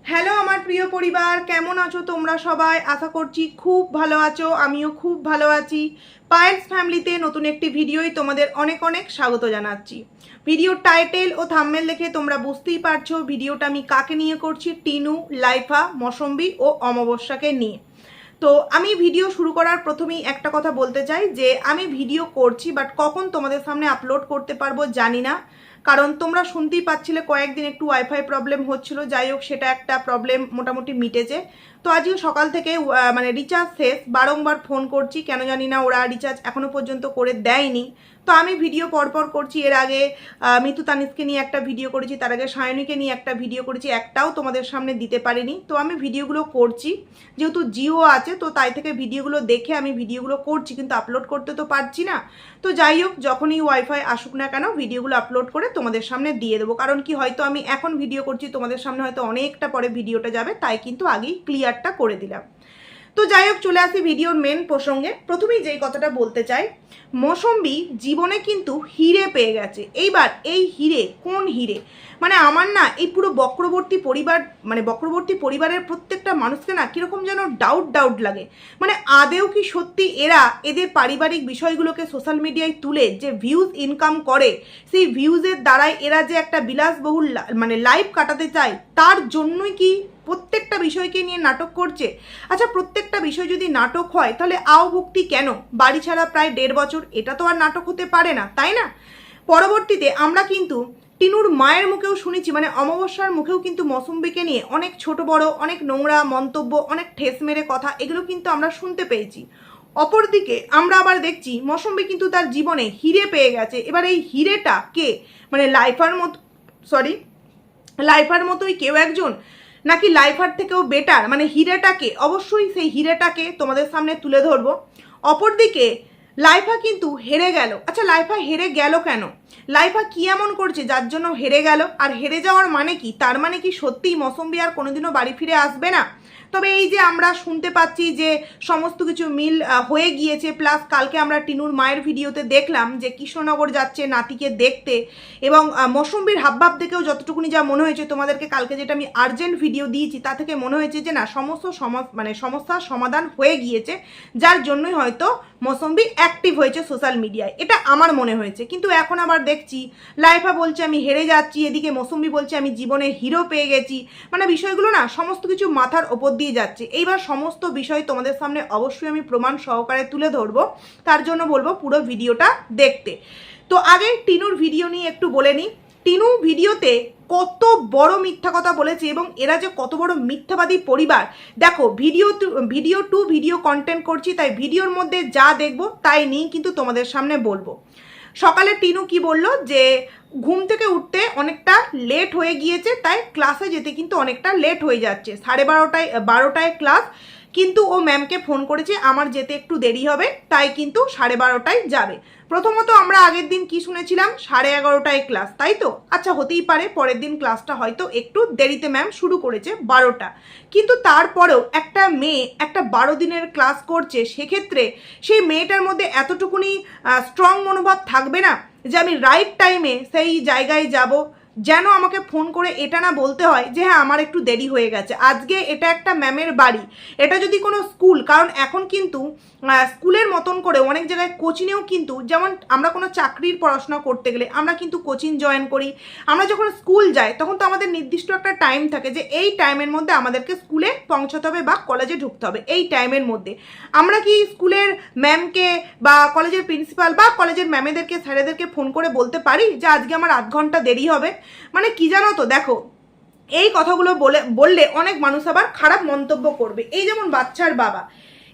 Hello আমার প্রিয় পরিবার, কেমন আছো তোমরা সবাই? আশা করছি খুব ভালো আছো, আমিও খুব ভালো আছি। পায়েলস ফ্যামিলিতে নতুন একটি ভিডিওই তোমাদের অনেক অনেক স্বাগত জানাচ্ছি। ভিডিওর টাইটেল ও থাম্বনেল দেখে তোমরা বুঝতেই পারছো ভিডিওটা আমি কাকে নিয়ে করছি। টিনু, লাইফা, মৌসম্বি ও অমাবস্যাকে নিয়ে। তো আমি ভিডিও শুরু করার প্রথমেই একটা কথা বলতে চাই যে আমি ভিডিও করছি, বাট কখন তোমাদের সামনে আপলোড করতে পারবো জানি না। কারণ তোমরা শুনতেই পাচ্ছিলে কয়েকদিন একটু ওয়াইফাই প্রবলেম হচ্ছিল, যাই হোক সেটা একটা প্রবলেম মোটামুটি মিটেছে। তো আজকে সকাল থেকে মানে রিচার্জ শেষ, বারংবার ফোন করছি, কেন জানি না ওরা রিচার্জ এখনো পর্যন্ত করে দেয়নি। তো আমি ভিডিও পরপর করছি। এর আগে মিতু তানিশকে নিয়ে একটা ভিডিও করেছি, তার আগে সায়নীকে নিয়ে একটা ভিডিও করেছি, একটাও তোমাদের সামনে দিতে পারিনি। তো আমি ভিডিওগুলো করছি, যেহেতু জিও আছে তো তাই থেকে ভিডিওগুলো দেখে আমি ভিডিওগুলো করছি, কিন্তু আপলোড করতে তো পারছি না। তো যাই হোক, যখনই ওয়াইফাই আসুক না কেন ভিডিওগুলো আপলোড করে তোমাদের সামনে দিয়ে দেবো। কারণ কি, হয়তো আমি এখন ভিডিও করছি, তোমাদের সামনে হয়তো অনেকটা পরে ভিডিওটা যাবে, তাই কিন্তু আগেই ক্লিয়ারটা করে দিলাম। তো যাই হোক, চলে আসি ভিডিওর মেন প্রসঙ্গে। প্রথমেই যেই কথাটা বলতে চাই, মৌসম্বি জীবনে কিন্তু হিরে পেয়ে গেছে। এইবার এই হিরে কোন হিরে, মানে আমার না এই পুরো বক্রবর্তী পরিবার, মানে বক্রবর্তী পরিবারের প্রত্যেকটা মানুষকে না কীরকম যেন ডাউট ডাউট লাগে। মানে আদেও কি সত্যি এরা এদের পারিবারিক বিষয়গুলোকে সোশ্যাল মিডিয়ায় তুলে যে ভিউজ ইনকাম করে, সেই ভিউজের দ্বারাই এরা যে একটা বিলাসবহুল মানে লাইফ কাটাতে চায়, তার জন্যই কি প্রত্যেকটা বিষয়কে নিয়ে নাটক করছে? আচ্ছা, প্রত্যেকটা বিষয় যদি নাটক হয় তাহলে আও ভক্তি কেন বাড়ি ছাড়া প্রায় 1.5 বছর, এটা তো আর নাটক হতে পারে না, তাই না? পরবর্তীতে আমরা কিন্তু টিনুর মায়ের মুখেও শুনেছি, মানে অমাবস্যার মুখেও কিন্তু মৌসম্বিকে নিয়ে অনেক ছোট বড়, অনেক নোংরা মন্তব্য, অনেক ঠেস মেরে কথা, এগুলো কিন্তু আমরা শুনতে পেয়েছি। অপরদিকে আমরা আবার দেখছি মৌসম্বি কিন্তু তার জীবনে হিরে পেয়ে গেছে। এবার এই হিরেটা কে, মানে লাইফার মতোই কেউ একজন, নাকি লাইফার থেকেও বেটার, মানে হিরেটাকে, অবশ্যই সেই হিরেটাকে তোমাদের সামনে তুলে ধরবো। অপরদিকে লাইফা কিন্তু হেরে গেল। আচ্ছা, লাইফা হেরে গেল কেন? লাইফা কি এমন করছে যার জন্য হেরে গেল? আর হেরে যাওয়ার মানে কি, তার মানে কি সত্যিই মৌসম্বি আর কোনোদিনও বাড়ি ফিরে আসবে না? তবে এই যে আমরা শুনতে পাচ্ছি যে সমস্ত কিছু মিল হয়ে গিয়েছে, প্লাস কালকে আমরা টিনুর মায়ের ভিডিওতে দেখলাম যে কৃষ্ণনগর যাচ্ছে নাতিকে দেখতে, এবং মৌসম্বির হাবভাব দেখেও যতটুকুনি যা মনে হয়েছে, তোমাদেরকে কালকে যেটা আমি আর্জেন্ট ভিডিও দিয়েছি তা থেকে মনে হয়েছে যে না, সমস্ত সমস্যার সমাধান হয়ে গিয়েছে, যার জন্যই হয়তো মৌসম্বি অ্যাক্টিভ হয়েছে সোশ্যাল মিডিয়ায়, এটা আমার মনে হয়েছে। কিন্তু এখন আবার দেখছি লাইফা বলছে আমি হেরে যাচ্ছি, এদিকে মৌসম্বি বলছে আমি জীবনে হিরো পেয়ে গেছি। মানে বিষয়গুলো না সমস্ত কিছু মাথার ওপর দিয়ে যাচ্ছে। এইবার সমস্ত বিষয় তোমাদের সামনে অবশ্যই আমি প্রমাণ সহকারে তুলে ধরবো, তার জন্য বলবো পুরো ভিডিওটা দেখতে। তো আগে টিনুর ভিডিও নিয়ে একটু বলে নিই। টিনু ভিডিওতে কত বড় মিথ্যা কথা বলেছে, এবং এরা যে কত বড় মিথ্যাবাদী পরিবার। দেখো, ভিডিও কন্টেন্ট করছি, তাই ভিডিওর মধ্যে যা দেখবো তাই নিয়ে কিন্তু তোমাদের সামনে বলবো। সকালে টিনু কি বলল, যে ঘুম থেকে উঠতে অনেকটা লেট হয়ে গিয়েছে, তাই ক্লাসে যেতে কিন্তু অনেকটা লেট হয়ে যাচ্ছে। 12টায় ক্লাস, কিন্তু ও ম্যামকে ফোন করেছে আমার যেতে একটু দেরি হবে, তাই কিন্তু 12:30টায় যাবে। প্রথমত আমরা আগের দিন কি শুনেছিলাম, 11:30টায় ক্লাস, তাই তো? আচ্ছা, হতেই পারে পরের দিন ক্লাসটা হয়তো একটু দেরিতে ম্যাম শুরু করেছে, 12টা। কিন্তু তারপরেও একটা মেয়ে একটা 12 দিনের ক্লাস করছে, সেক্ষেত্রে সেই মেয়েটার মধ্যে এতটুকুনি স্ট্রং মনোভাব থাকবে না যে আমি রাইট টাইমে সেই জায়গায় যাব, যেন আমাকে ফোন করে এটা না বলতে হয় যে হ্যাঁ আমার একটু দেরি হয়ে গেছে। আজকে এটা একটা ম্যামের বাড়ি, এটা যদি কোনো স্কুল, কারণ এখন কিন্তু স্কুলের মতন করে অনেক জায়গায় কোচিংয়েও কিন্তু, যেমন আমরা কোনো চাকরির পড়াশোনা করতে গেলে আমরা কিন্তু কোচিং জয়েন করি, আমরা যখন স্কুল যাই তখন তো আমাদের নির্দিষ্ট একটা টাইম থাকে যে এই টাইমের মধ্যে আমাদেরকে স্কুলে পৌঁছাতে হবে বা কলেজে ঢুকতে হবে। এই টাইমের মধ্যে আমরা কি স্কুলের ম্যামকে বা কলেজের প্রিন্সিপাল বা কলেজের ম্যামেদেরকে, স্যারেদেরকে ফোন করে বলতে পারি যে আজকে আমার আধ ঘন্টা দেরি হবে? মানে কি জানো তো, দেখো এই কথাগুলো বললে অনেক মানুষ আবার খারাপ মন্তব্য করবে। এই যেমন বাচ্চার বাবা,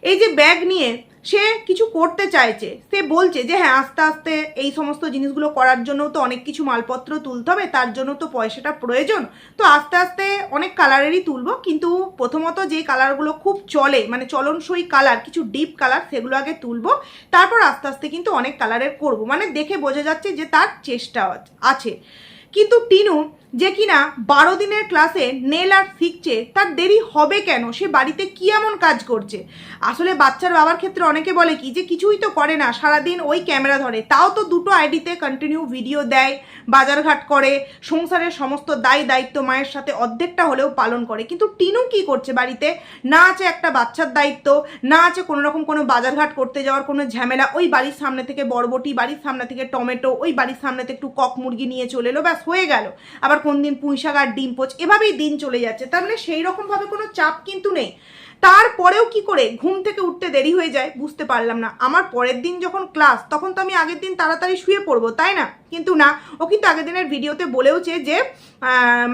এই যে ব্যাগ নিয়ে সে কিছু করতে চাইছে, সে বলছে যে হ্যাঁ আস্তে আস্তে এই সমস্ত জিনিসগুলো করার জন্য তো অনেক কিছু মালপত্র তুলতে হবে, তার জন্য তো পয়সাটা প্রয়োজন, তো আস্তে আস্তে অনেক কালারেরই তুলবো, কিন্তু প্রথমত যে কালারগুলো খুব চলে, মানে চলনসই কালার, কিছু ডিপ কালার, সেগুলো আগে তুলবো, তারপর আস্তে আস্তে কিন্তু অনেক কালারের করব। মানে দেখে বোঝা যাচ্ছে যে তার চেষ্টা আছে। কিন্তু টিনু যে কিনা 12 দিনের ক্লাসে নেল আর্ট শিখছে, তার দেরি হবে কেন? সে বাড়িতে কি এমন কাজ করছে? আসলে বাচ্চার বাবার ক্ষেত্রে অনেকে বলে কি যে কিছুই তো করে না, সারাদিন ওই ক্যামেরা ধরে, তাও তো দুটো আইডিতে কন্টিনিউ ভিডিও দেয়, বাজারঘাট করে, সংসারের সমস্ত দায়িত্ব মায়ের সাথে অর্ধেকটা হলেও পালন করে। কিন্তু টিনু কি করছে বাড়িতে? না আছে একটা বাচ্চার দায়িত্ব, না আছে কোনো রকম কোনো বাজারঘাট করতে যাওয়ার কোনো ঝামেলা। ওই বাড়ির সামনে থেকে বরবটি, বাড়ির সামনে থেকে টমেটো, ওই বাড়ির সামনে থেকে একটু কক মুরগি নিয়ে চলে এলো, ব্যাস হয়ে গেল। আবার কোন দিন পুঁইশাক আর ডিম পোচ, এভাবেই দিন চলে যাচ্ছে। তার মানে সেই রকমভাবে কোনো চাপ কিন্তু নেই। তারপরেও কি করে ঘুম থেকে উঠতে দেরি হয়ে যায় বুঝতে পারলাম না। আমার পরের দিন যখন ক্লাস, তখন তো আমি আগের দিন তাড়াতাড়ি শুয়ে পড়বো, তাই না? কিন্তু না, ও কিন্তু আগের দিনের ভিডিওতে বলেওছে যে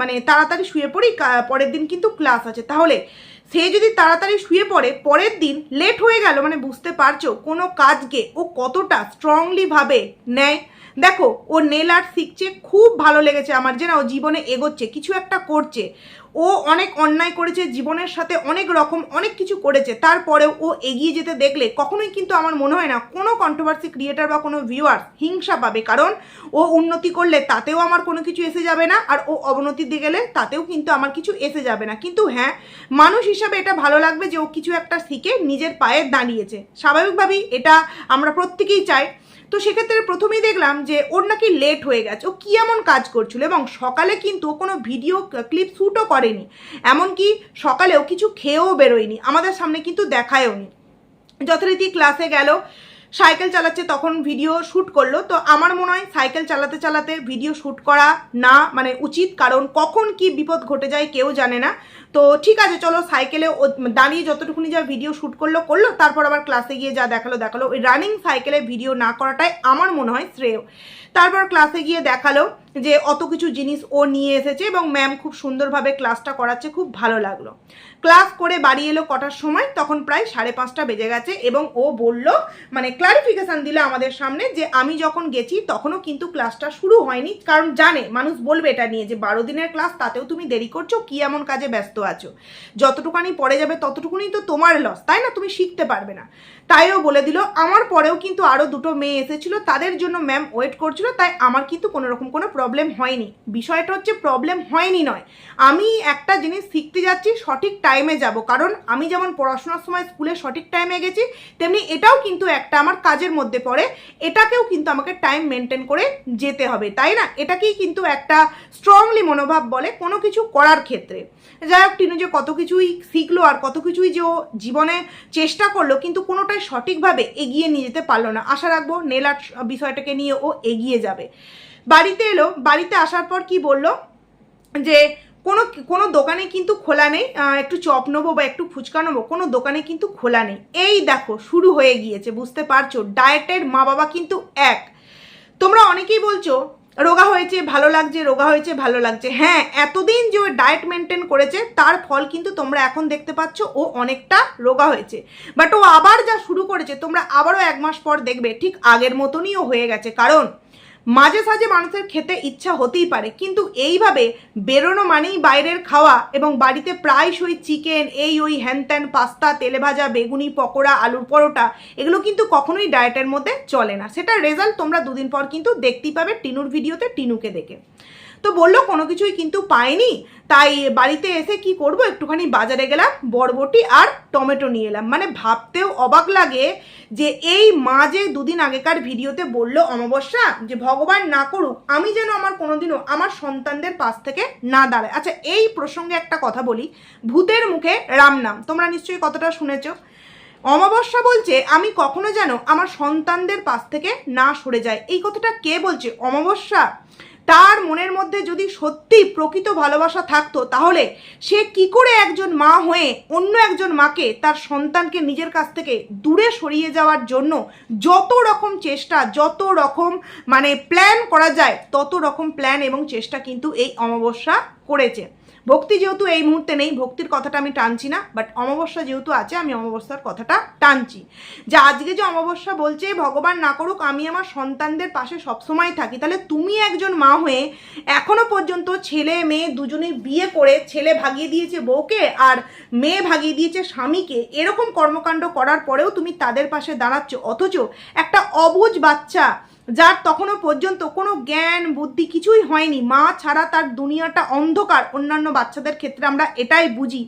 মানে তাড়াতাড়ি শুয়ে পড়ি, পরের দিন কিন্তু ক্লাস আছে। তাহলে সে যদি তাড়াতাড়ি শুয়ে পড়ে, পরের দিন লেট হয়ে গেল, মানে বুঝতে পারছো কোনো কাজকে ও কতটা স্ট্রংলি ভাবে নেয়। দেখো, ও নেল আর্ট শিখছে, খুব ভালো লেগেছে আমার যে না ও জীবনে এগোচ্ছে, কিছু একটা করছে। ও অনেক অন্যায় করেছে জীবনের সাথে, অনেক কিছু করেছে, তারপরেও ও এগিয়ে যেতে দেখলে কখনোই কিন্তু আমার মনে হয় না কোনো কন্ট্রোভার্সি ক্রিয়েটার বা কোনো ভিউয়ার্স হিংসা পাবে। কারণ ও উন্নতি করলে তাতেও আমার কোনো কিছু এসে যাবে না, আর ও অবনতি দিয়ে গেলে তাতেও কিন্তু আমার কিছু এসে যাবে না। কিন্তু হ্যাঁ, মানুষ হিসাবে এটা ভালো লাগবে যে ও কিছু একটা শিখে নিজের পায়ে দাঁড়িয়েছে। স্বাভাবিকভাবেই এটা আমরা প্রত্যেকেই চাই। তো সেক্ষেত্রে প্রথমেই দেখলাম যে ওর নাকি লেট হয়ে গেছে, ও কি এমন কাজ করছিল, এবং সকালে কিন্তু কোনো ভিডিও ক্লিপ শ্যুটও করেনি, এমনকি সকালেও কিছু খেয়েও বেরোয়নি, আমাদের সামনে কিন্তু দেখায়ও নি। যথারীতি ক্লাসে গেল, সাইকেল চালাচ্ছে তখন ভিডিও শ্যুট করলো। তো আমার মনে হয় সাইকেল চালাতে চালাতে ভিডিও শ্যুট করা না মানে উচিত, কারণ কখন কি বিপদ ঘটে যায় কেউ জানে না। তো ঠিক আছে, চলো সাইকেলে দাঁড়িয়ে যতটুকুনি যা ভিডিও শ্যুট করলো, তারপর আবার ক্লাসে গিয়ে যা দেখালো। ওই রানিং সাইকেলে ভিডিও না করাটাই আমার মনে হয় শ্রেয়। তারপর ক্লাসে গিয়ে দেখালো যে অত কিছু জিনিস ও নিয়ে এসেছে, এবং ম্যাম খুব সুন্দরভাবে ক্লাসটা করাচ্ছে, খুব ভালো লাগলো। ক্লাস করে বাড়ি এলো কটার সময়, তখন প্রায় 5:30 বেজে গেছে, এবং ও বলল মানে ক্লারিফিকেশন দিল আমাদের সামনে যে আমি যখন গেছি তখনও কিন্তু ক্লাসটা শুরু হয়নি, কারণ জানে মানুষ বলবে এটা নিয়ে যে 12 দিনের ক্লাস, তাতেও তুমি দেরি করছো, কি এমন কাজে ব্যস্ত আছো, যতটুকুনি পড়ে যাবে ততটুকুনি তো তোমার লস, তাই না? তুমি শিখতে পারবে না। তাইও বলে দিল। আমার পরেও কিন্তু আরও 2টো মেয়ে এসেছিল, তাদের জন্য ম্যাম ওয়েট করছিল, তাই আমার কিন্তু কোনো রকম কোনো প্রবলেম হয়নি। বিষয়টা হচ্ছে প্রবলেম হয়নি নয়, আমি একটা জিনিস শিখতে যাচ্ছি, সঠিক টাইমে যাব, কারণ আমি যেমন পড়াশোনার সময় স্কুলে সঠিক টাইমে গেছি, তেমনি এটাও কিন্তু একটা আমার কাজের মধ্যে পড়ে, এটাকেও কিন্তু আমাকে টাইম মেনটেন করে যেতে হবে, তাই না? এটাকেই কিন্তু একটা স্ট্রংলি মনোভাব বলে কোনো কিছু করার ক্ষেত্রে। যাই হোক, টিনু যে কত কিছুই শিখলো আর কত কিছুই যে ও জীবনে চেষ্টা করলো, কিন্তু কোনোটাই সঠিকভাবে এগিয়ে নিয়ে যেতে পারলো না। আশা রাখবো নেল আর্ট বিষয়টাকে নিয়ে ও এগিয়ে যাবে। বাড়িতে এলো, বাড়িতে আসার পর কি বললো যে কোনো দোকানে কিন্তু খোলা নেই, একটু চপ নেবো বা একটু ফুচকা নেবো, কোনো দোকানে কিন্তু খোলা নেই। এই দেখো শুরু হয়ে গিয়েছে, বুঝতে পারছো? ডায়েটের মা বাবা কিন্তু এক। তোমরা অনেকেই বলছো রোগা হয়েছে ভালো লাগছে, রোগা হয়েছে ভালো লাগছে। হ্যাঁ, এতদিন যে ও ডায়েট মেনটেন করেছে তার ফল কিন্তু তোমরা এখন দেখতে পাচ্ছ, ও অনেকটা রোগা হয়েছে। বাট ও আবার যা শুরু করেছে, তোমরা আবারও 1 মাস পর দেখবে ঠিক আগের মতনই ও হয়ে গেছে। কারণ মাঝে সাঝে মানুষের খেতে ইচ্ছা হতেই পারে, কিন্তু এইভাবে বেরোনো মানেই বাইরের খাওয়া, এবং বাড়িতে প্রায়শই চিকেন, ওই হ্যান ত্যান, পাস্তা, তেলে ভাজা, বেগুনি, পকোড়া, আলুর পরোটা, এগুলো কিন্তু কখনোই ডায়েটের মধ্যে চলে না। সেটার রেজাল্ট তোমরা 2 দিন পর কিন্তু দেখতেই পাবে টিনুর ভিডিওতে, টিনুকে দেখে। তো বললো কোনো কিছুই কিন্তু পাইনি, তাই বাড়িতে এসে কি করব, একটুখানি বাজারে গেলাম, বরবটি আর টমেটো নিয়ে এলাম। মানে ভাবতেও অবাক লাগে যে এই মা যে 2 দিন আগেকার ভিডিওতে বললো অমাবস্যা যে ভগবান না করুক আমি যেন আমার কোনোদিনও আমার সন্তানদের পাশ থেকে না দাঁড়ায়। আচ্ছা, এই প্রসঙ্গে একটা কথা বলি, ভূতের মুখে রাম নাম তোমরা নিশ্চয়ই কতটা শুনেছো। অমাবস্যা বলছে আমি কখনো যেন আমার সন্তানদের পাশ থেকে না সরে যায়। এই কথাটা কে বলছে? অমাবস্যা। তার মনের মধ্যে যদি সত্যি প্রকৃত ভালোবাসা থাকতো, তাহলে সে কি করে একজন মা হয়ে অন্য একজন মাকে, তার সন্তানকে নিজের কাছ থেকে দূরে সরিয়ে যাওয়ার জন্য যত রকম চেষ্টা, যত রকম মানে প্ল্যান করা যায়, তত রকম প্ল্যান এবং চেষ্টা কিন্তু এই অমাবস্যা করেছে। ভক্তি যেহেতু এই মুহূর্তে নেই, ভক্তির কথাটা আমি টানছি না, বাট অমাবস্যা যেহেতু আছে আমি অমাবস্যার কথাটা টানছি। যে আজকে যে অমাবস্যা বলছে ভগবান না করুক আমি আমার সন্তানদের পাশে সবসময় থাকি, তাহলে তুমি একজন মা হয়ে এখনো পর্যন্ত ছেলে মেয়ে দুজনেই বিয়ে করে, ছেলে ভাগিয়ে দিয়েছে বউকে আর মেয়ে ভাগিয়ে দিয়েছে স্বামীকে, এরকম কর্মকাণ্ড করার পরেও তুমি তাদের পাশে দাঁড়াচ্ছ, অথচ একটা অবুঝ বাচ্চা যার তখনও পর্যন্ত কোনো জ্ঞান বুদ্ধি কিছুই হয়নি, মা ছাড়া তার দুনিয়াটা অন্ধকার, অন্যান্য বাচ্চাদের ক্ষেত্রে আমরা এটাই বুঝি,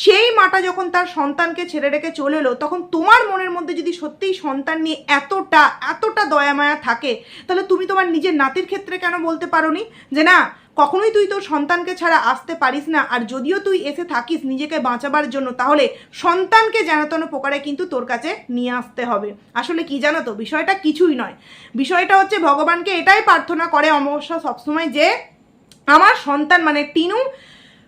সেই মাটা যখন তার সন্তানকে ছেড়ে রেখে চলে এলো, তখন তোমার মনের মধ্যে যদি সত্যিই সন্তান নিয়ে এতটা দয়া মায়া থাকে, তাহলে তুমি তোমার নিজের নাতির ক্ষেত্রে কেন বলতে পারোনি যে না, কখনোই তুই তোর সন্তানকে ছাড়া আসতে পারিস না, আর যদিও তুই এসে থাকিস নিজেকে বাঁচাবার জন্য, তাহলে সন্তানকে যেন তেন প্রকারে কিন্তু তোর কাছে নিয়ে আসতে হবে। আসলে কি জানো তো, বিষয়টা কিছুই নয়, বিষয়টা হচ্ছে ভগবানকে এটাই প্রার্থনা করে অমাবস্যা সবসময় যে আমার সন্তান মানে টিনু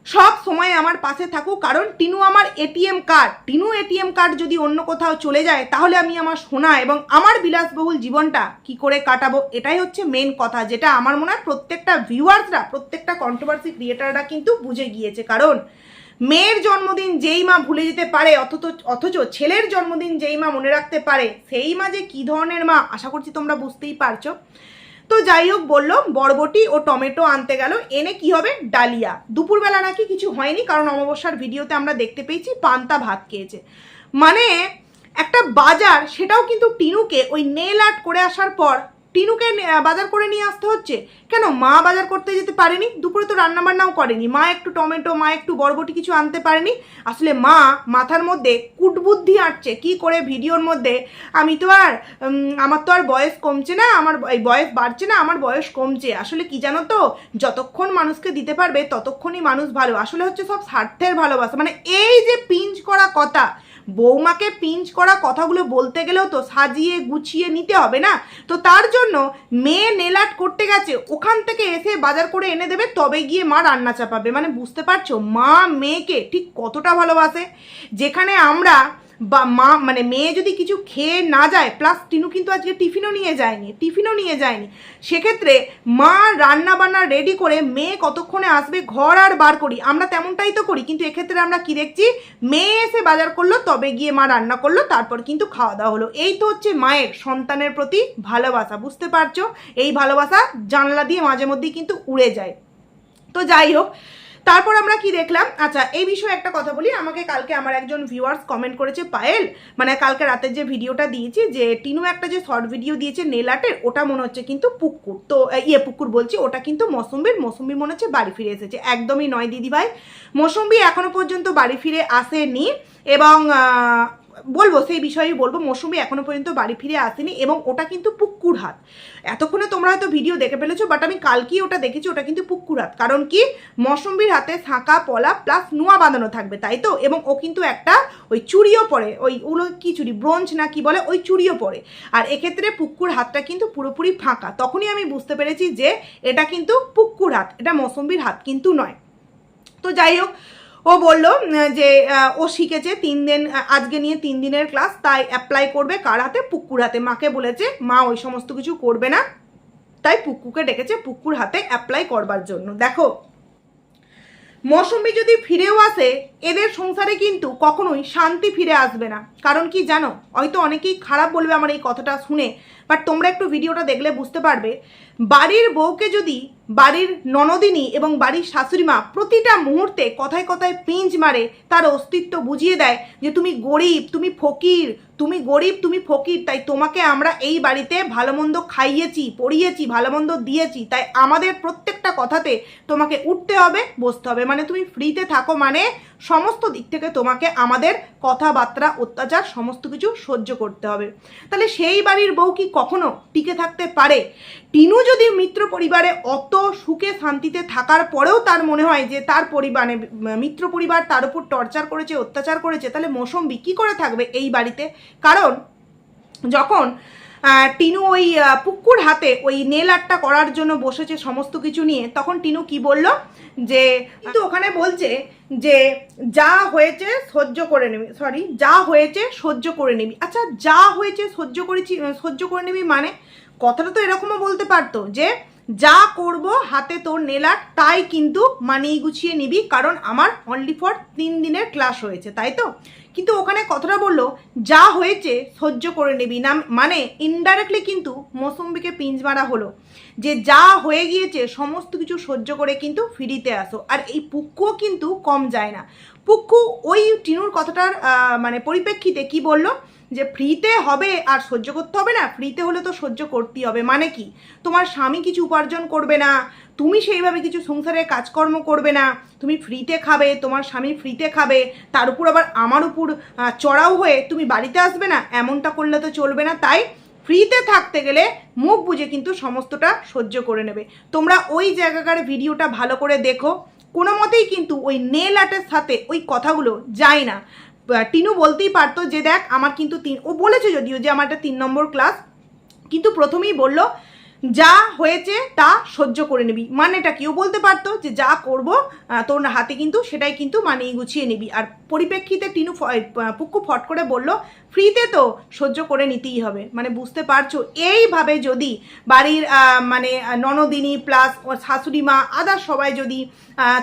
সব সময় আমার পাশে থাকুক, কারণ টিনু আমার ATM card. Tinu ATM card যদি অন্য কোথাও চলে যায়, তাহলে আমি আমার সোনা এবং আমার বিলাসবহুল জীবনটা কি করে কাটাবো, এটাই হচ্ছে মেন কথা, যেটা আমার মনে হয় প্রত্যেকটা ভিউয়ার্সরা, প্রত্যেকটা কন্ট্রোভার্সি ক্রিয়েটাররা কিন্তু বুঝে গিয়েছে। কারণ মেয়ের জন্মদিন যেই মা ভুলে যেতে পারে, অথচ ছেলের জন্মদিন যেই মা মনে রাখতে পারে, সেই মা যে কী ধরনের মা, আশা করছি তোমরা বুঝতেই পারছো। তো যাই হোক, বললো বরবটি ও টমেটো আনতে গেল, এনে কি হবে, ডালিয়া। দুপুরবেলা নাকি কিছু হয়নি, কারণ অমাবস্যার ভিডিওতে আমরা দেখতে পেয়েছি পান্তা ভাত খেয়েছে। মানে একটা বাজার, সেটাও কিন্তু টিনুকে ওই নেল আর্ট করে আসার পর টিনুকে বাজার করে নিয়ে আসতে হচ্ছে কেন? মা বাজার করতে যেতে পারেনি? দুপুরে তো রান্নাবান্নাও করেনি, মা একটু টমেটো, মা একটু বরবটি কিছু আনতে পারেনি? আসলে মা মাথার মধ্যে কুটবুদ্ধি আঁটছে কি করে ভিডিওর মধ্যে, আমার তো আর বয়স কমছে না, আমার এই বয়স বাড়ছে না, আমার বয়স কমছে। আসলে কি জানো তো, যতক্ষণ মানুষকে দিতে পারবে ততক্ষণই মানুষ ভালো। আসলে হচ্ছে সব স্বার্থের ভালোবাসা। মানে এই যে পিঞ্চ করা কথা, বৌমাকে পিঞ্চ করা কথাগুলো বলতে গেলেও তো সাজিয়ে গুছিয়ে নিতে হবে না? তো তার জন্য মেয়ে নেলাট করতে গেছে, ওখান থেকে এসে বাজার করে এনে দেবে, তবে গিয়ে মা রান্না চাপাবে। মানে বুঝতে পারছো মা মেয়েকে ঠিক কতটা ভালোবাসে। যেখানে আমরা বা মা মানে মেয়ে যদি কিছু খেয়ে না যায়, প্লাস টিনু কিন্তু আজকে টিফিনও নিয়ে যায়নি, সেক্ষেত্রে মা রান্না বান্না রেডি করে মেয়ে কতক্ষণে আসবে ঘর আর বার করি, আমরা তেমনটাই তো করি। কিন্তু এক্ষেত্রে আমরা কি দেখছি, মেয়ে এসে বাজার করলো, তবে গিয়ে মা রান্না করলো, তারপর কিন্তু খাওয়া দাওয়া হলো। এই তো হচ্ছে মায়ের সন্তানের প্রতি ভালোবাসা। বুঝতে পারছো? এই ভালোবাসা জানলা দিয়ে মাঝে মধ্যেই কিন্তু উড়ে যায়। তো যাই হোক, তারপর আমরা কি দেখলাম, আচ্ছা এই বিষয়ে একটা কথা বলি। আমাকে কালকে আমার একজন ভিউয়ার্স কমেন্ট করেছে, পায়েল মানে কালকে রাতের যে ভিডিওটা দিয়েছি, যে টিনু একটা যে শর্ট ভিডিও দিয়েছে নেল আর্টের, ওটা মনে হচ্ছে কিন্তু পুকুর, তো পুকুর বলছি, ওটা কিন্তু মৌসুম্বি মনে হচ্ছে বাড়ি ফিরে এসেছে। একদমই নয় দিদিভাই, মৌসুম্বি এখনো পর্যন্ত বাড়ি ফিরে আসেনি, এবং বলবো সেই বিষয়েই বলবো, মৌসুমি এখনো পর্যন্ত বাড়ি ফিরে আসেনি, এবং ওটা কিন্তু পুকুর হাত। এতক্ষণে তোমরা হয়তো ভিডিও দেখে ফেলেছো, বাট আমি কালকেই ওটা দেখেছি, ওটা কিন্তু পুকুর হাত। কারণ কি, মৌসুমির হাতে শাঁকা পলা প্লাস নোয়া বাঁধানো থাকবে, তাই তো? এবং ও কিন্তু একটা ওই চুড়িও পরে, ওগুলো কি চুড়ি, ব্রোঞ্জ না কি বলে, ওই চুড়িও পরে। আর এক্ষেত্রে পুকুর হাতটা কিন্তু পুরোপুরি ফাঁকা। তখনই আমি বুঝতে পেরেছি যে এটা কিন্তু পুকুর হাত, এটা মৌসুমির হাত কিন্তু নয়। তো যাই হোক, ও বলল যে ও শিখেছে 3 দিন, আজকে নিয়ে 3 দিনের ক্লাস, তাই অ্যাপ্লাই করবে কার হাতে, পুকুর হাতে। মাকে বলেছে মা ওই সমস্ত কিছু করবে না, তাই পুকুকে ডেকেছে পুকুর হাতে অ্যাপ্লাই করবার জন্য। দেখো, মৌসুমি যদি ফিরেও আসে, এদের সংসারে কিন্তু কখনোই শান্তি ফিরে আসবে না। কারণ কি জানো, হয়তো অনেকেই খারাপ বলবে আমার এই কথাটা শুনে, বাট তোমরা একটু ভিডিওটা দেখলে বুঝতে পারবে। বাড়ির বউকে যদি বাড়ির ননদিনী এবং বাড়ির শাশুড়ি মা প্রতিটা মুহূর্তে কথায় কথায় পিঞ্চ মারে, তার অস্তিত্ব বুঝিয়ে দেয় যে তুমি গরিব, তুমি ফকির, তুমি গরিব, তুমি ফকির, তাই তোমাকে আমরা এই বাড়িতে ভালো মন্দ খাইয়েছি, পড়িয়েছি, ভালো মন্দ দিয়েছি, তাই আমাদের প্রত্যেকটা কথাতে তোমাকে উঠতে হবে, বসতে হবে। মানে তুমি ফ্রিতে থাকো, মানে সমস্ত দিক থেকে তোমাকে আমাদের কথাবার্তা, অত্যাচার সমস্ত কিছু সহ্য করতে হবে। তাহলে সেই বাড়ির বউ কি কখনো টিকে থাকতে পারে? টিনু যদি মিত্র পরিবারে অত সুখে শান্তিতে থাকার পরেও তার মনে হয় যে তার পরিবারে, মিত্র পরিবার তার উপর টর্চার করেছে, অত্যাচার করেছে, তাহলে মৌসুমি কি করে থাকবে এই বাড়িতে? কারণ যখন টিনু ওই পুকুর হাতে ওই নেল আর্টটা করার জন্য বসেছে সমস্ত কিছু নিয়ে, তখন টিনু কি বলল, যে কিন্তু ওখানে বলছে যে যা হয়েছে সহ্য করে নিবি, যা হয়েছে সহ্য করে নিবি। আচ্ছা, যা হয়েছে সহ্য করে নিবি মানে, কথাটা তো এরকমও বলতে পারতো যে যা করব হাতে তোর নেল আর্ট, তাই কিন্তু মানিয়ে গুছিয়ে নিবি, কারণ আমার অনলি ফর 3 দিনের ক্লাস হয়েছে, তাই তো? কিন্তু ওখানে কথাটা বললো যা হয়েছে সহ্য করে নিবি না, মানে ইনডাইরেক্টলি কিন্তু মৌসুম্বিকে পিঞ্চ মারা হলো যে যা হয়ে গিয়েছে সমস্ত কিছু সহ্য করে কিন্তু ফিরিতে আসো। আর এই পুক্কুও কিন্তু কম যায় না। পুক্কু ওই টিনুর কথাটার মানে পরিপ্রেক্ষিতে কি বলল, যে ফ্রিতে হবে আর সহ্য করতে হবে না, ফ্রিতে হলে তো সহ্য করতেই হবে। মানে কি, তোমার স্বামী কিছু উপার্জন করবে না, তুমি সেইভাবে কিছু সংসারের কাজকর্ম করবে না, তুমি ফ্রিতে খাবে, তোমার স্বামী ফ্রিতে খাবে, তার উপর আবার আমার উপর চড়াও হয়ে তুমি বাড়িতে আসবে না, এমনটা করলে তো চলবে না। তাই ফ্রিতে থাকতে গেলে মুখ বুঝে কিন্তু সমস্তটা সহ্য করে নেবে। তোমরা ওই জায়গাকার ভিডিওটা ভালো করে দেখো, কোনো মতেই কিন্তু ওই নেল আর্টের সাথে ওই কথাগুলো যায় না। টিনু বলতেই পারতো যে দেখ আমার কিন্তু ও বলেছে যদিও যে আমার একটা 3 নম্বর ক্লাস, কিন্তু প্রথমেই বললো যা হয়েছে তা সহ্য করে নিবি। মানেটা কেউ বলতে পারতো যে যা করব তোর হাতে কিন্তু সেটাই কিন্তু মানিয়ে গুছিয়ে নিবি। আর পরিপ্রেক্ষিতে টিনু পুক্কু ফট করে বলল ফ্রিতে তো সহ্য করে নিতেই হবে। মানে বুঝতে পারছো, এইভাবে যদি বাড়ির মানে ননদিনী প্লাস শাশুড়ি মা আদার সবাই যদি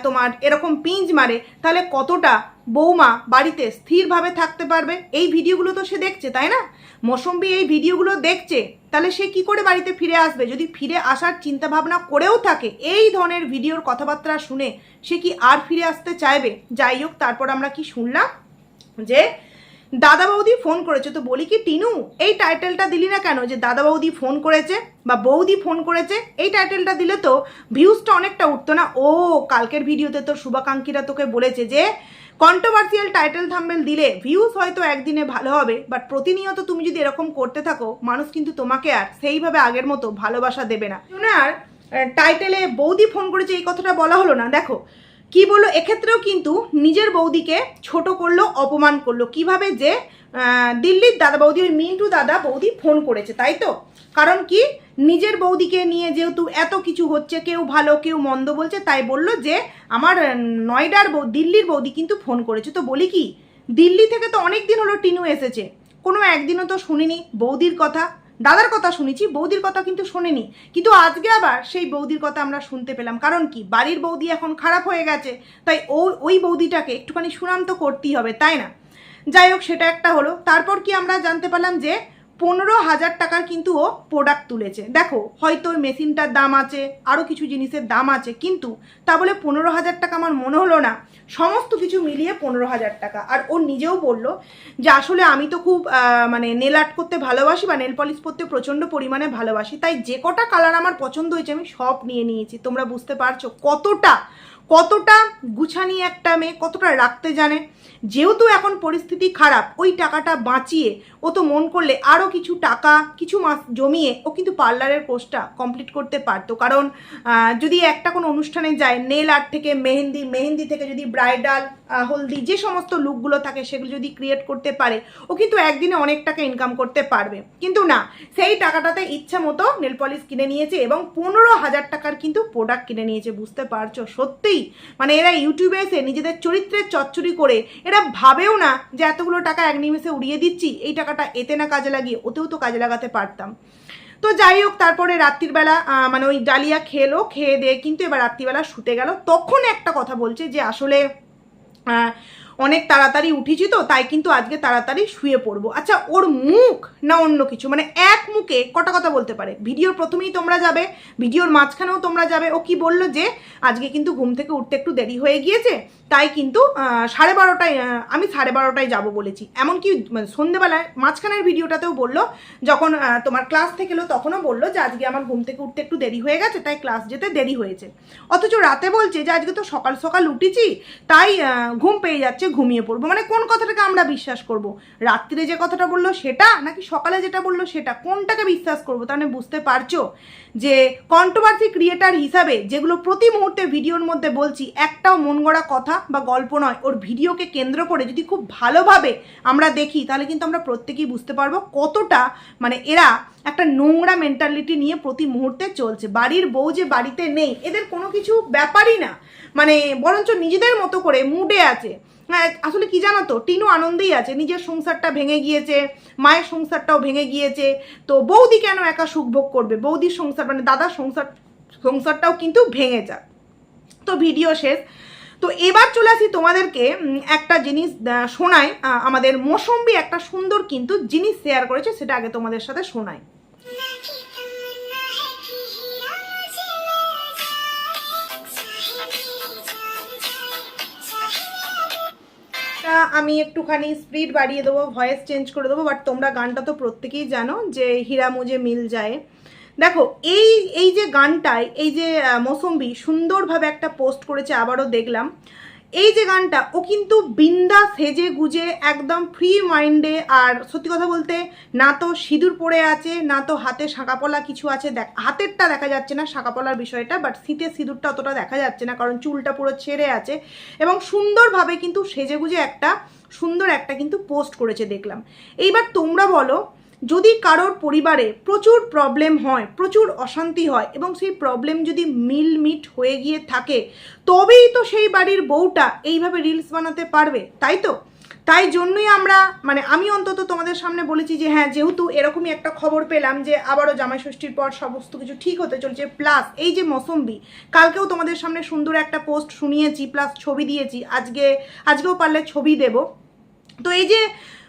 তোমার এরকম পিঞ্চ মারে, তাহলে কতটা বৌমা বাড়িতে স্থিরভাবে থাকতে পারবে। এই ভিডিওগুলো তো সে দেখছে, তাই না? মৌসুমী এই ভিডিওগুলো দেখছে, তাহলে সে কি করে বাড়িতে ফিরে আসবে? যদি ফিরে আসার চিন্তা ভাবনা করেও থাকে, এই ধরনের ভিডিওর কথাবার্তা শুনে সে কি আর ফিরে আসতে চাইবে? যাই হোক, তারপর আমরা কি শুনলাম যে দাদা বৌদি ফোন করেছে। তো বলি কি টিনু, এই টাইটেলটা দিলি না কেন যে দাদা বৌদি ফোন করেছে বা বৌদি ফোন করেছে? এই টাইটেলটা দিলে তো ভিউজটা অনেকটা উঠতো না? ও কালকের ভিডিওতে তো শুভাকাঙ্ক্ষীরা তোকে বলেছে যে কন্ট্রোভার্সিয়াল টাইটেল থাম্বনেল দিলে ভিউজ হয়তো একদিনে ভালো হবে, বাট প্রতিনিয়ত তুমি যদি এরকম করতে থাকো, মানুষ কিন্তু তোমাকে আর সেইভাবে আগের মতো ভালোবাসা দেবে না। আর টাইটেলে বৌদি ফোন করেছে এই কথাটা বলা হলো না। দেখো কি বললো, এক্ষেত্রেও কিন্তু নিজের বৌদিকে ছোট করলো, অপমান করলো। কিভাবে? যে দিল্লির দাদা বৌদি, ওই মিন্টু দাদা বৌদি ফোন করেছে, তাই তো? কারণ কি, নিজের বৌদিকে নিয়ে যেহেতু এত কিছু হচ্ছে, কেউ ভালো কেউ মন্দ বলছে, তাই বললো যে আমার নয়ডার দিল্লির বৌদি কিন্তু ফোন করেছে। তো বলি কি, দিল্লি থেকে তো অনেক দিন হলো টিনু এসেছে, কোনো একদিনও তো শুনিনি বৌদির কথা। দাদার কথা শুনেছি, বৌদির কথা কিন্তু শোনেনি। কিন্তু আজকে আবার সেই বৌদির কথা আমরা শুনতে পেলাম। কারণ কি, বাড়ির বৌদি এখন খারাপ হয়ে গেছে, তাই ওই বৌদিটাকে একটুখানি সুনাম তো করতেই হবে, তাই না? যাই হোক, সেটা একটা হলো। তারপর কি আমরা জানতে পারলাম যে 15,000 টাকার কিন্তু ও প্রোডাক্ট তুলেছে। দেখো, হয়তো ওই মেশিনটার দাম আছে, আরও কিছু জিনিসের দাম আছে, কিন্তু তা বলে 15,000 টাকা আমার মনে হলো না। সমস্ত কিছু মিলিয়ে 15,000 টাকা। আর ও নিজেও বলল যে আসলে আমি তো খুব মানে নেল আর্ট করতে ভালোবাসি বা নেল পলিশ করতে প্রচণ্ড পরিমাণে ভালোবাসি, তাই যে কটা কালার আমার পছন্দ হয়েছে আমি সব নিয়ে নিয়েছি। তোমরা বুঝতে পারছো কতটা গুছানি একটা মেয়ে, কতটা রাখতে জানে। যেহেতু এখন পরিস্থিতি খারাপ, ওই টাকাটা বাঁচিয়ে ও তো মন করলে আরও কিছু টাকা কিছু মাস জমিয়ে ও কিন্তু পার্লারের কোর্সটা কমপ্লিট করতে পারতো। কারণ যদি একটা কোনো অনুষ্ঠানে যায়, নেল আর্ট থেকে মেহেন্দি থেকে যদি ব্রাইডাল হলদি যে সমস্ত লুকগুলো থাকে সেগুলো যদি ক্রিয়েট করতে পারে, ও কিন্তু একদিনে অনেক টাকা ইনকাম করতে পারবে। কিন্তু না, সেই টাকাটাতে ইচ্ছা মতো নেল পলিশ কিনে নিয়েছে এবং 15,000 টাকার কিন্তু প্রোডাক্ট কিনে নিয়েছে। বুঝতে পারছো? সত্যিই মানে এরা ইউটিউবে এসে নিজেদের চরিত্রের চচ্চড়ি করে এরা ভাবেও না যে এতগুলো টাকা এক নিমেষে উড়িয়ে দিচ্ছি, এই টাকাটা এতে না কাজে লাগিয়ে ওতেও তো কাজে লাগাতে পারতাম। তো যাই হোক, তারপরে রাত্রিবেলা মানে ওই ডালিয়া খেয়ে দিয়ে কিন্তু এবার রাত্রিবেলা শুতে গেল। তখন একটা কথা বলছে যে আসলে অনেক তাড়াতাড়ি উঠেছি তো, তাই কিন্তু আজকে তাড়াতাড়ি শুয়ে পড়বো। আচ্ছা, ওর মুখ না অন্য কিছু, মানে এক মুখে কটা কথা বলতে পারে। ভিডিওর প্রথমেই তোমরা যাবে, ভিডিওর মাঝখানেও তোমরা যাবে। ও কি বললো যে আজকে কিন্তু ঘুম থেকে উঠতে একটু দেরি হয়ে গিয়েছে, তাই কিন্তু 12:30টায় আমি 12:30টায় যাবো বলেছি। এমনকি সন্ধ্যেবেলায় মাঝখানের ভিডিওটাতেও বললো, যখন তোমার ক্লাস থেকে এলো তখনও বললো যে আজকে আমার ঘুম থেকে উঠতে একটু দেরি হয়ে গেছে, তাই ক্লাস যেতে দেরি হয়েছে। অথচ রাতে বলছে যে আজকে তো সকাল সকাল উঠেছি, তাই ঘুম পেয়ে যাচ্ছে, ঘুমিয়ে পড়বো। মানে কোন কথাটাকে আমরা বিশ্বাস করব? রাত্রিরে যে কথাটা বললো সেটা, নাকি সকালে যেটা বললো সেটা? কোনটাকে বিশ্বাস করবো? তাহলে বুঝতে পারছো যে কন্ট্রোভার্সি ক্রিয়েটার হিসাবে যেগুলো প্রতি মুহূর্তে ভিডিওর মধ্যে বলছি, একটাও মন গড়া কথা বা গল্প নয়। ওর ভিডিওকে কেন্দ্র করে যদি খুব ভালোভাবে আমরা দেখি, তাহলে কিন্তু আমরা প্রত্যেকেই বুঝতে পারবো কতটা মানে এরা একটা নোংরা মেন্টালিটি নিয়ে প্রতি মুহূর্তে চলছে। বাড়ির বউ যে বাড়িতে নেই, এদের কোনো কিছু ব্যাপারই না, মানে বরঞ্চ নিজেদের মতো করে মুডে আছে। হ্যাঁ, আসলে কি জানো তো, টিনু আনন্দেই আছে। নিজের সংসারটা ভেঙে গিয়েছে, মায়ের সংসারটাও ভেঙে গিয়েছে, তো বৌদি কেন একা সুখ ভোগ করবে? বৌদির সংসার মানে দাদার সংসারটাও কিন্তু ভেঙে যাক। তো ভিডিও শেষ। তো এবার চলে আসি তোমাদেরকে একটা জিনিস শোনায়। আমাদের মৌসুমী একটা সুন্দর কিন্তু জিনিস শেয়ার করেছে, সেটা আগে তোমাদের সাথে শোনাই। আমি একটুখানি স্পিড বাড়িয়ে দেবো, ভয়েস চেঞ্জ করে দেবো, বাট তোমরা গানটা তো প্রত্যেকেই জানো যে হীরা মুঝে মিল যায়। দেখো এই যে গানটায় এই যে মৌসুমী সুন্দরভাবে একটা পোস্ট করেছে, আবারও দেখলাম। এই যে গানটা ও কিন্তু বিন্দাস সেজে গুজে একদম ফ্রি মাইন্ডে, আর সত্যি কথা বলতে না তো সিঁদুর পরে আছে, না তো হাতে শাঁকাপলা কিছু আছে, হাতেরটা দেখা যাচ্ছে না শাঁকাপলার বিষয়টা, বাট শীতে সিঁদুরটা অতটা দেখা যাচ্ছে না কারণ চুলটা পুরো ছেড়ে আছে, এবং সুন্দরভাবে কিন্তু সেজে গুজে একটা সুন্দর একটা কিন্তু পোস্ট করেছে দেখলাম। এইবার তোমরা বলো, যদি কারোর পরিবারে প্রচুর প্রবলেম হয়, প্রচুর অশান্তি হয়, এবং সেই প্রবলেম যদি মিট হয়ে গিয়ে থাকে, তবেই তো সেই বাড়ির বউটা এইভাবে রিলস বানাতে পারবে, তাই তো? তাই জন্যই আমরা আমি অন্তত তোমাদের সামনে বলেছি যে হ্যাঁ, যেহেতু এরকমই একটা খবর পেলাম যে আবারও জামাই ষষ্ঠীর পর সমস্ত কিছু ঠিক হতে চলছে, প্লাস এই যে মৌসুমী কালকেও তোমাদের সামনে সুন্দর একটা পোস্ট শুনিয়েছি, প্লাস ছবি দিয়েছি, আজকেও পারলে ছবি দেব। তো এই যে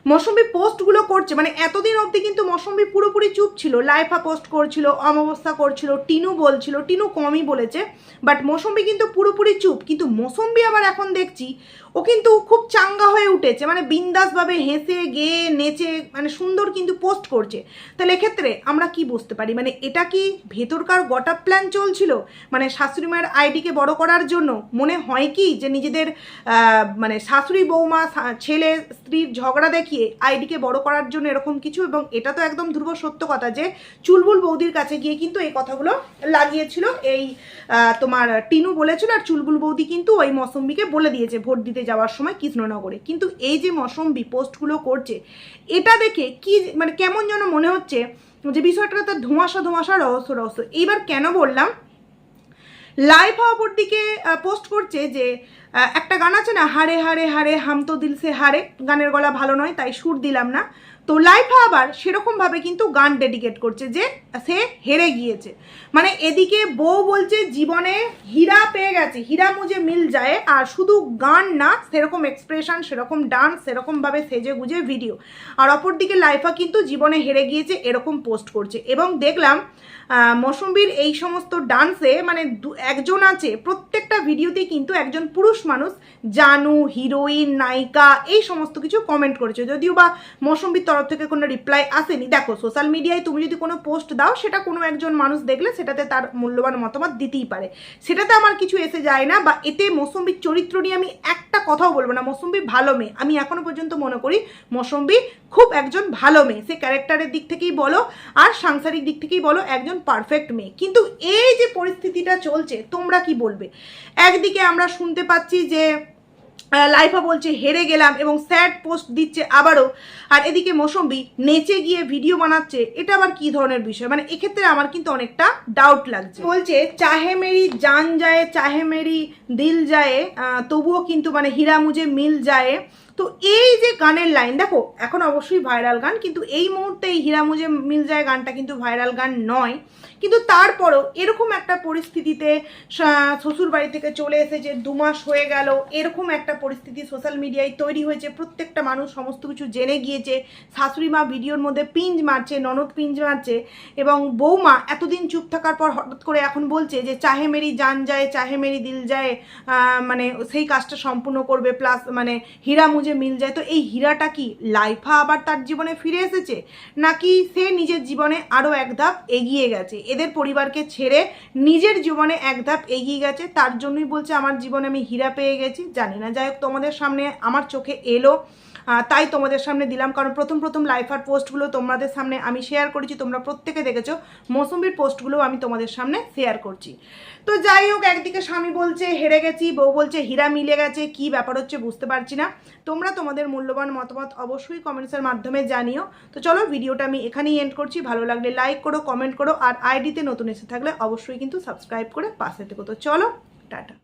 মৌসুমী পোস্টগুলো করছে, এতদিন অবধি কিন্তু মৌসুমী পুরোপুরি চুপ ছিল, লাইফা পোস্ট করছিল, অমাবস্যা করছিল, টিনু বলছিল, টিনু কমই বলেছে, বাট মৌসুমী কিন্তু পুরোপুরি চুপ। কিন্তু মৌসুমী আবার এখন দেখছি ও কিন্তু খুব চাঙ্গা হয়ে উঠেছে, বিন্দাসভাবে হেসে গেয়ে নেচে সুন্দর কিন্তু পোস্ট করছে। তাহলে এক্ষেত্রে আমরা কি বুঝতে পারি, এটা কি ভেতরকার গটা প্ল্যান চলছিল, শাশুড়ি মায়ের আইডিকে বড় করার জন্য? মনে হয় কি যে নিজেদের শাশুড়ি বৌমা ছেলে স্ত্রীর ঝগড়া দেখিয়ে আইডিকে বড় করার জন্য এরকম কিছু? এবং এটা তো একদম ধ্রুব সত্য কথা যে চুলবুল বৌদির কাছে গিয়ে কিন্তু এই কথাগুলো লাগিয়েছিল, এই তোমার টিনু বলেছিল, আর চুলবুল বৌদি কিন্তু ওই মৌসুমীকে বলে দিয়েছে ভোট দিতে যাওয়ার সময় কৃষ্ণনগরে। কিন্তু এই যে মৌসুমী পোস্টগুলো করছে, এটা দেখে কি কেমন যেন মনে হচ্ছে যে বিষয়টা তার ধোঁয়াশা রহস্য। এইবার কেন বললাম, লাইফা অপর দিকে পোস্ট করছে যে একটা গান আছে না, হারে হারে হারে হাম তো দিল সে হারে, গানের গলা ভালো নয় তাই সুর দিলাম না। তো লাইফা আবার সেরকমভাবে কিন্তু গান ডেডিকেট করছে যে সে হেরে গিয়েছে। এদিকে বউ বলছে জীবনে হীরা পেয়ে গেছে, হীরা মুঝে মিল যায়, আর শুধু গান না, সেরকম এক্সপ্রেশন, সেরকম ডান্স, সেরকমভাবে সেজে গুজে ভিডিও। আর অপরদিকে লাইফা কিন্তু জীবনে হেরে গিয়েছে এরকম পোস্ট করছে। এবং দেখলাম মৌসুমীর এই সমস্ত ডান্সে একজন আছে, প্রত্যেকটা ভিডিওতেই কিন্তু একজন পুরুষ মানুষ জানু, হিরোইন, নায়িকা এই সমস্ত কিছু কমেন্ট করেছে, যদিও বা মৌসুমীর তরফ থেকে কোনো রিপ্লাই আসেনি। দেখো, সোশ্যাল মিডিয়ায় তুমি যদি কোনো পোস্ট দাও, সেটা কোনো একজন মানুষ দেখলে সেটাতে তার মূল্যবান মতামত দিতেই পারে, সেটাতে আমার কিছু এসে যায় না, বা এতে মৌসুমীর চরিত্র নিয়ে আমি একটা কথাও বলবো না। মৌসুমী ভালো মেয়ে, আমি এখনো পর্যন্ত মনে করি মৌসুমী খুব একজন ভালো মেয়ে, সে ক্যারেক্টারের দিক থেকেই বলো আর সাংসারিক দিক থেকেই বলো একজন পারফেক্ট মেয়ে। কিন্তু এই যে পরিস্থিতিটা চলছে, তোমরা কি বলবে? একদিকে আমরা শুনতে পাচ্ছি যে লাইফা বলছে হেরে গেলাম এবং স্যাড পোস্ট দিচ্ছে আবারও, আর এদিকে মৌসুমী নেচে গিয়ে ভিডিও বানাচ্ছে, এটা আবার কি ধরনের বিষয়? এক্ষেত্রে আমার কিন্তু অনেকটা ডাউট লাগছে। বলছে চাহে মেরি জান যায়, চাহে মেরি দিল যায়, তবুও কিন্তু হীরা মুঝে মিল যায়। তো এই যে গানের লাইন দেখো, এখন অবশ্যই ভাইরাল গান, কিন্তু এই মুহূর্তে এই হীরা মুঝে মিল যায় গানটা কিন্তু ভাইরাল গান নয়। কিন্তু তারপরও এরকম একটা পরিস্থিতিতে শ্বশুর বাড়ি থেকে চলে এসেছে, 2 মাস হয়ে গেল, এরকম একটা পরিস্থিতি সোশ্যাল মিডিয়ায় তৈরি হয়েছে, প্রত্যেকটা মানুষ সমস্ত কিছু জেনে গিয়েছে, শাশুড়ি মা ভিডিওর মধ্যে পিঞ্জ মারছে, ননদ পিঞ্জ মারছে, এবং বৌমা এতদিন চুপ থাকার পর হঠাৎ করে এখন বলছে যে চাহে মেরি জান যায়, চাহে মেরি দিল যায়, সেই কাজটা সম্পূর্ণ করবে, প্লাস হীরা মুঝে মিল যায়। তো এই হীরাটা কি লাইফা আবার তার জীবনে ফিরে এসেছে, নাকি সে নিজের জীবনে আরও এক ধাপ এগিয়ে গেছে, এদের পরিবারকে ছেড়ে নিজের জীবনে এক ধাপ এগিয়ে গেছে, তার জন্যই বলছে আমার জীবনে আমি হীরা পেয়ে গেছি? জানি না, যাই হোক, তোমাদের সামনে আমার চোখে এলো তাই তোমাদের সামনে দিলাম, কারণ প্রথম লাইফার পোস্টগুলো তোমাদের সামনে আমি শেয়ার করেছি, তোমরা প্রত্যেকে দেখেছো, মৌসুমীর পোস্টগুলো আমি তোমাদের সামনে শেয়ার করছি। তো যাই হোক, একদিকে স্বামী বলছে হেরে গেছি, বউ বলছে হীরা মিলে গেছে, কি ব্যাপার হচ্ছে বুঝতে পারছি না। তোমরা তোমাদের মূল্যবান মতামত অবশ্যই কমেন্টসের মাধ্যমে জানিও। তো চলো, ভিডিওটা আমি এখানেই এন্ড করছি। ভালো লাগলে লাইক করো, কমেন্ট করো, আর আইডিতে নতুন এসে থাকলে অবশ্যই কিন্তু সাবস্ক্রাইব করে পাশে থেকো। তো চলো, টাটা।